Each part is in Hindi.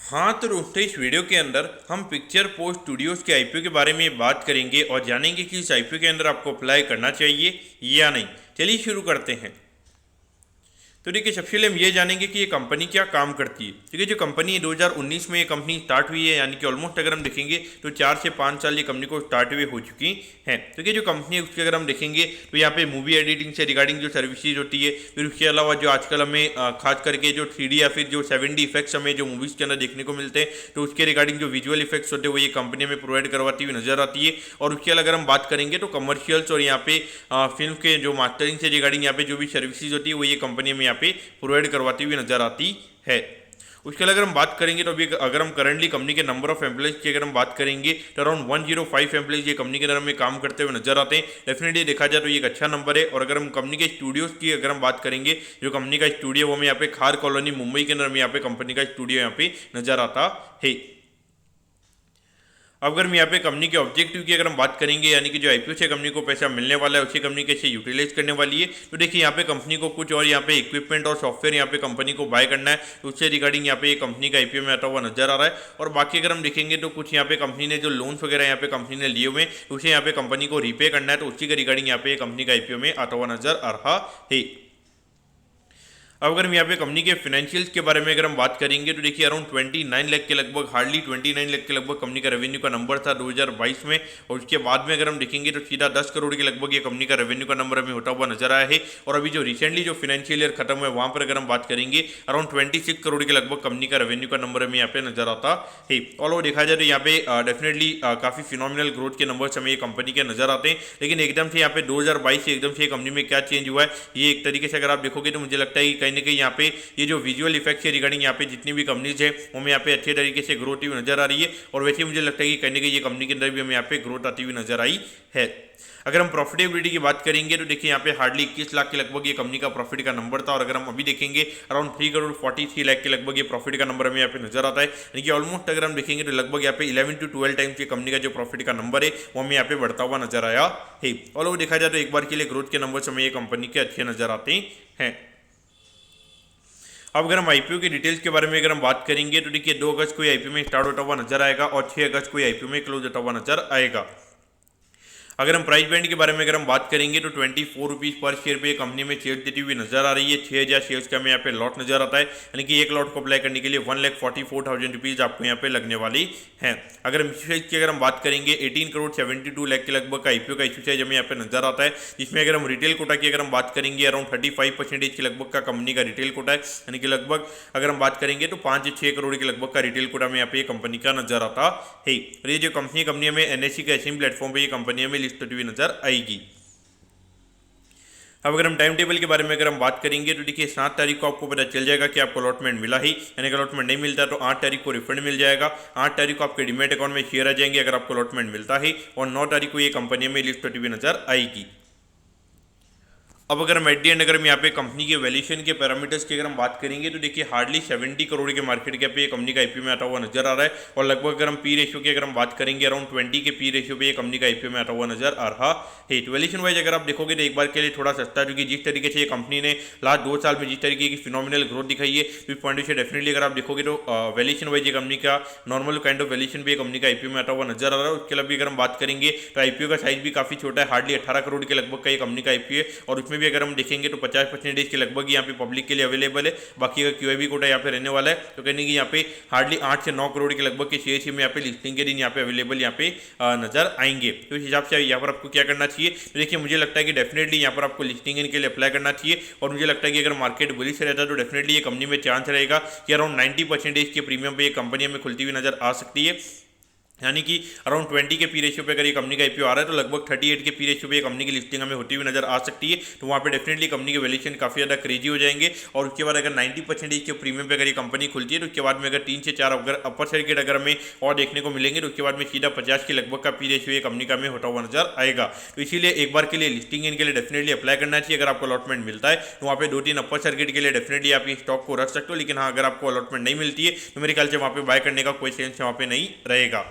हाँ तो दोस्तों, इस वीडियो के अंदर हम पिक्चर पोस्ट स्टूडियोज के आईपीओ के बारे में बात करेंगे और जानेंगे कि इस आईपीओ के अंदर आपको अप्लाई करना चाहिए या नहीं। चलिए शुरू करते हैं। तो देखिए, सबसे पहले हम ये जानेंगे कि ये कंपनी क्या काम करती है। देखिए, जो कंपनी है 2019 में ये कंपनी स्टार्ट हुई है, यानी कि ऑलमोस्ट अगर हम देखेंगे तो 4 से 5 साल ये कंपनी को स्टार्ट हुए हो चुकी है। तो ये जो कंपनी है उसके अगर हम देखेंगे तो यहाँ पे मूवी एडिटिंग से रिगार्डिंग जो सर्विसेज होती है, फिर उसके अलावा जो आजकल हमें खास करके जो 3D या फिर जो 7D इफेक्ट्स हमें जो मूवीज़ के अंदर देखने को मिलते हैं, तो उसके रिगार्डिंग जो विजुअल इफेक्ट्स होते हैं वो ये कंपनी हमें प्रोवाइड करवाती हुई नजर आती है। और उसके अलावा अगर हम बात करेंगे तो कमर्शियल्स और यहाँ पे फिल्म के जो मास्टरिंग से रिगार्डिंग यहाँ पे जो भी सर्विसेज होती है वो ये कंपनी में यहाँ पे प्रोवाइड करवाती हुई नजर आती है। उसके अलावा अगर हम बात करेंगे तो अभी अगर हम करंटली कंपनी के नंबर ऑफ एम्प्लॉइज की अगर हम बात करेंगे तो अराउंड 105 एम्प्लॉइज ये कंपनी के अंदर में काम करते हुए नजर आते हैं। डेफिनेटली देखा जाए तो ये एक अच्छा नंबर है। और अगर हम कंपनी के स्टूडियोज की अगर हम बात करेंगे, जो कंपनी का स्टूडियो वो हमें यहाँ पे खार कॉलोनी मुंबई के अंदर में यहाँ पे कंपनी का स्टूडियो यहाँ पे नजर आता है। अब अगर हम यहाँ पे कंपनी के ऑब्जेक्टिव की अगर हम बात करेंगे, यानी कि जो आईपीओ से कंपनी को पैसा मिलने वाला है उसे कंपनी कैसे यूटिलाइज करने वाली है, तो देखिए यहाँ पे कंपनी को कुछ और यहाँ पे इक्विपमेंट और सॉफ्टवेयर यहाँ पे कंपनी को बाय करना है, तो उससे रिगार्डिंग यहाँ पे ये कंपनी का आईपीओ में आता हुआ नजर आ रहा है। और बाकी अगर हम देखेंगे तो कुछ यहाँ पे कंपनी ने जो लोन्स वगैरह यहाँ पे कंपनी ने लिए हुए हैं उसे यहाँ पे कंपनी को रीपे करना है, तो उसी के रिगार्डिंग यहाँ पे कंपनी का आईपीओ में आता हुआ नजर आ रहा है। अब अगर हम यहाँ पे कंपनी के फाइनेंशियल्स के बारे में अगर हम बात करेंगे तो देखिए अराउंड 29 लाख के लगभग, हार्डली 29 लाख के लगभग कंपनी का रेवेन्यू का नंबर था 2022 में। और उसके बाद में अगर हम देखेंगे तो सीधा 10 करोड़ के लगभग ये कंपनी का रेवेन्यू का नंबर हमें होता हुआ नजर आया है। और अभी जो रिसेंटली जो फाइनेंशियल ईयर खत्म है वहाँ पर अगर हम बात करेंगे अराउंड 26 करोड़ के लगभग कंपनी का रेवेन्यू का नंबर हमें यहाँ पे नजर आता है। ऑल ओवर देखा जाए तो यहाँ पे डेफिनेटली काफी फिनोमिनल ग्रोथ के नंबर्स हमें ये कंपनी के नजर आते हैं। लेकिन एकदम से यहाँ पे 2022 से एकदम से कंपनी में क्या चेंज हुआ है, ये एक तरीके से अगर आप देखोगे तो मुझे लगता है कि कहीं ना कहीं यहाँ पे ये जो विजुअल इफेक्ट है रिगार्डिंग यहाँ पे जितनी भी कंपनीज है वो हमें यहाँ पे अच्छे तरीके से ग्रोथ हुई नजर आ रही है। और वैसे मुझे लगता है कि कहीं ना कहीं ये कंपनी के अंदर भी हमें यहाँ पे ग्रोथ आती हुई नजर आई है। अगर हम प्रॉफिटेबिलिटी की बात करेंगे तो देखिए यहाँ पे हार्डली 21 लाख के लगभग ये कंपनी का प्रॉफिट का नंबर था। और अगर हम अभी देखेंगे अराउंड 3 करोड़ 43 लाख के लगभग ये प्रॉफिट का नंबर हमें यहाँ पे नजर आता है। यानी कि ऑलमोस्ट अगर हम देखेंगे तो लगभग यहाँ पे 11 to 12 टाइम्स ये कंपनी का जो प्रॉफिट का नंबर है वो हमें यहाँ पे बढ़ता हुआ नजर आया है। और वो देखा जाए तो एक बार के लिए ग्रोथ के नंबर हमें ये कंपनी के अच्छे नजर आते हैं। अब अगर हम आईपीओ की डिटेल्स के बारे में अगर हम बात करेंगे तो देखिए 2 अगस्त को आईपीओ में स्टार्ट होता हुआ नजर आएगा और 6 अगस्त को आईपीओ में क्लोज होता हुआ नजर आएगा। अगर हम प्राइस बैंड के बारे में अगर हम बात करेंगे तो 24 रुपीज़ पर शेयर पे कंपनी में शेयर देती हुई नजर आ रही है। 6000 शेयर्स का हमें यहाँ पे लॉट नजर आता है, यानी कि एक लॉट को अप्लाई करने के लिए 1,44,000 रुपीज़ आपको यहाँ पे लगने वाली है। अगर हम इशू की अगर हम बात करेंगे 18 करोड़ 72 लाख के लगभग का आईपीओ का इशू साइज हमें यहाँ पे नजर आता है, जिसमें अगर हम रिटेल कोटा की अगर हम बात करेंगे अराउंड 35% के लगभग का कंपनी का रिटेल कोटा है, यानी कि लगभग अगर हम बात करेंगे तो 5 से 6 करोड़ के लगभग का रिटेल कोटा में यहाँ पे कंपनी का नजर आता है। और ये जो कंपनी हमें एनएससी के एसएम प्लेटफॉर्म पर ये कंपनी हमें लिस्ट होती हुई नजर आएगी। अब अगर हम टाइम टेबल के बारे में अगर हम बात करेंगे तो देखिए 7 तारीख को आपको पता चल जाएगा कि आपको अलॉटमेंट मिला ही, यानी कि अलॉटमेंट नहीं मिलता तो 8 तारीख को रिफंड मिल जाएगा। 8 तारीख को आपके डीमैट अकाउंट में शेयर आ जाएंगे अगर आपको अलॉटमेंट मिलता है। और 9 तारीख को ये कंपनी में लिस्ट होती हुई नजर आएगी। अब अगर हम एट दी एंड अगर हम यहाँ पे कंपनी के वैल्यूएशन के पैरामीटर्स की अगर हम बात करेंगे तो देखिए हार्डली 70 करोड़ के मार्केट कैप पे कंपनी का आईपीओ में आता हुआ नजर आ रहा है। और लगभग अगर हम पी रेशियो की अगर हम बात करेंगे अराउंड 20 के पी रेशियो पे ये कंपनी का आईपीओ में आता हुआ नजर आ रहा है। वैल्यूएशन वाइज अगर आप देखोगे तो एक बार के लिए थोड़ा सस्ता, क्योंकि जिस तरीके से ये कंपनी ने लास्ट 2 साल में जिस तरीके की फिनोमिनल ग्रोथ दिखाई है तो इस पॉइंट से डेफिनेटली अगर आप देखोगे तो वैल्यूएशन वाइज ये कंपनी का नॉर्मल काइंड ऑफ वैल्यूएशन भी कंपनी का आईपीओ में आता हुआ नजर आ रहा है। उसके अलावा अगर हम बात करेंगे तो आईपीओ का साइज भी काफी छोटा है, हार्डली 18 करोड़ के लगभग का ये कंपनी का आईपीओ है। और उसमें भी अगर हम देखेंगे तो 50% के लगभग यहाँ पे पब्लिक के लिए अवेलेबल है, बाकी का क्यूआईबी कोटा यहाँ पे रहने वाला है। तो कहने की यहाँ पे हार्डली 8 से 9 करोड़ के लगभग के शेयर में यहाँ पे लिस्टिंग के दिन यहाँ पे अवेलेबल यहाँ पे नजर आएंगे। तो इस हिसाब से यहाँ पर आपको क्या करना चाहिए, तो देखिए मुझे लगता है कि डेफिनेटली यहाँ पर आपको लिस्टिंग के लिए अप्लाई करना चाहिए। और मुझे लगता है कि अगर मार्केट बुलिश रहता है तो डेफिनेटली ये कंपनी में चांस रहेगा कि अराउंड 90% के प्रीमियम पे ये कंपनी हमें खुलती हुई नजर आ सकती है। यानी कि अराउंड 20 के पी रेशियो पे अगर ये कंपनी का आईपीओ आ रहा है तो लगभग 38 के पी रेशियो पे ये कंपनी की लिस्टिंग हमें होती हुई नजर आ सकती है। तो वहाँ पे डेफिनेटली कंपनी के वैल्यूएशन काफ़ी ज़्यादा क्रेजी हो जाएंगे। और उसके बाद अगर 90% के प्रीमियम पे अगर ये कंपनी खुलती है तो उसके बाद में अगर 3 से 4 अगर अपर सर्किट अगर हमें और देखने को मिलेंगे तो उसके बाद में सीधा 50 के लगभग का पी रेशियो ये कंपनी का हमें होता हुआ नजर आएगा। तो इसीलिए एक बार के लिए लिस्टिंग के लिए डेफिनेटली अप्लाई करना चाहिए। अगर आपको अलॉटमेंट मिलता है तो वहाँ पे 2-3 अपर सर्किट के लिए डेफिनेटली आप ये स्टॉक को रख सकते हो। लेकिन हाँ, अगर आपको अलॉटमेंट नहीं मिलती है तो मेरे ख्याल से वहाँ पे बाय करने का कोई सेंस वहाँ पे नहीं रहेगा।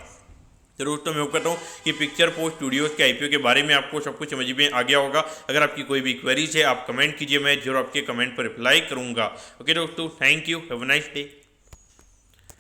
तो दोस्तों मैं कहता हूँ कि पिक्चर पोस्ट स्टूडियोज के आईपीओ के बारे में आपको सब कुछ समझ में आ गया होगा। अगर आपकी कोई भी क्वेरीज है आप कमेंट कीजिए, मैं जरूर आपके कमेंट पर रिप्लाई करूँगा। ओके दोस्तों, thank you, have a nice day.